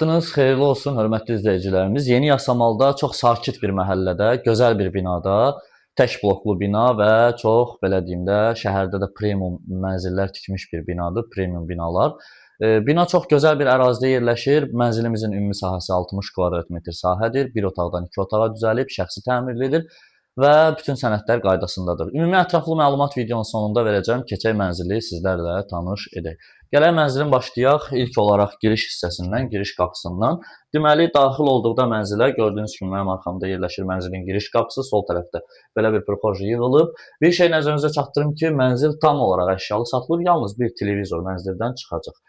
Vaxtınız xeyirli olsun, hörmətli izləyicilərimiz. Yeni Yasamalda çox sakit bir məhəllədə, gözəl bir binada, tək bloklu bina və çox, belə deyim də, şəhərdə də premium mənzillər tikmiş bir binadır, premium binalar. Bina çox gözəl bir ərazidə yerləşir. Mənzilimizin ümumi sahəsi 60 kvadrat metr sahədir. Bir otaqdan 2 otağa düzəlib, şəxsi təmirlidir və bütün sənədlər qaydasındadır. Ümumi ətraflı məlumat videonun sonunda verəcəm. Keçək mənzili sizlərlə tanış edək. Gələk mənzilin başlayaq. İlk olaraq giriş hissəsindən, giriş qapısından. Deməli, daxil olduqda mənzilə gördüyünüz kimi mənim arxamda yerləşir mənzilin giriş qapısı. Sol tərəfdə belə bir prixoj yığılıb. Bir şey nəzərinizə çatdırım ki, mənzil tam olaraq əşyalı satılır. Yalnız bir televizor mənzildən çıxacaq.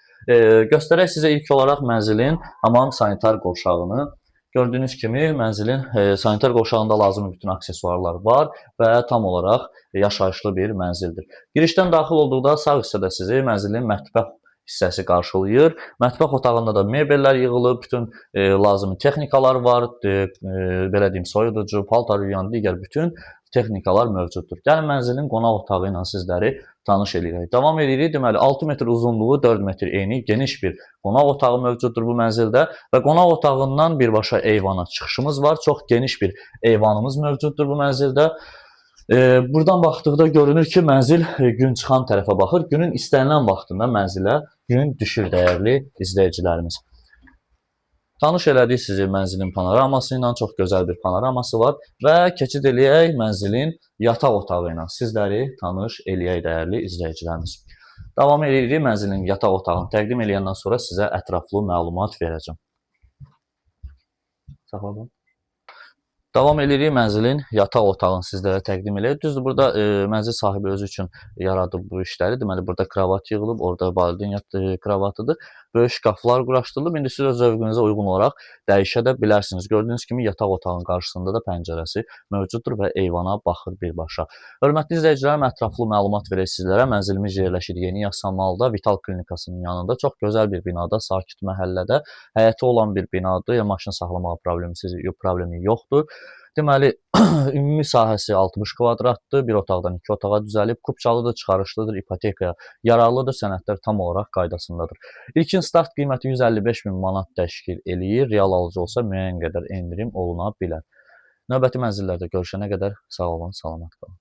Göstərək sizə ilk olaraq mənzilin hamam sanitar qovşağını. Gördüyünüz kimi mənzilin sanitar qovşağında lazımi bütün aksesuarlar var və tam olaraq yaşayışlı bir mənzildir. Girişdən daxil olduqda sağ hissədə sizi mənzilin mətbəx hissəsi qarşılayır. Mətbəx otağında da mebellər yığılıb, bütün lazımi texnikalar var, belə deyim, soyuducu, paltar yuyan digər bütün texnikalar mövcuddur. Gəlin mənzilin qonaq otağı ilə sizləri tanış edirik. Davam edirik. Deməli 6 metr uzunluğu, 4 metr eni, geniş bir qonaq otağı mövcuddur bu mənzildə və qonaq otağından birbaşa eyvana çıxışımız var. Çox geniş bir eyvanımız mövcuddur bu mənzildə. Buradan baxdıqda görünür ki, mənzil gün çıxan tərəfə baxır. Günün istənilən vaxtında mənzilə gün düşür dəyərli izləyicilərimiz. Tanış elədik sizi mənzilin panoraması ilə, çox gözəl bir panoraması var və keçid eləyək mənzilin yataq otağı ilə. Sizləri tanış eləyək dəyərli izləyicilərimiz. Davam edirik, mənzilin yataq otağını təqdim eləyəndən sonra sizə ətraflı məlumat verəcəm. Saxladım. Davam edirik, mənzilin yataq otağını sizlərə təqdim eləyək. Düzdür, burada mənzil sahibi özü üçün yaradıb bu işləri. Deməli, burada kravat yığılıb, orada valideyn kravatıdır. Böyük şkaflar quraşdırılıb. İndi siz öz zövqünüzə uyğun olaraq dəyişə də bilərsiniz. Gördüyünüz kimi yataq otağının qarşısında da pəncərəsi mövcuddur və eyvana baxır birbaşa. Hörmətli izləyicilərim, ətraflı məlumat verək sizlərə. Mənzilimiz yerləşir Yeni Yasamalda, Vital klinikasının yanında. Çox gözəl bir binada, sakit məhəllədə, həyəti olan bir binadır. Maşın saxlamağa problemi yoxdur. Deməli, ümumi sahəsi 60 kvadratdır, bir otaqdan 2 otağa düzəlib, kupçalıdır, çıxarışlıdır, ipotekaya yararlıdır, sənədlər tam olaraq qaydasındadır. İlkin start qiyməti 155 min manat təşkil eləyir, real alıcı olsa müəyyən qədər endirim oluna bilər. Növbəti mənzillərdə görüşənə qədər sağ olun, salamat qalın.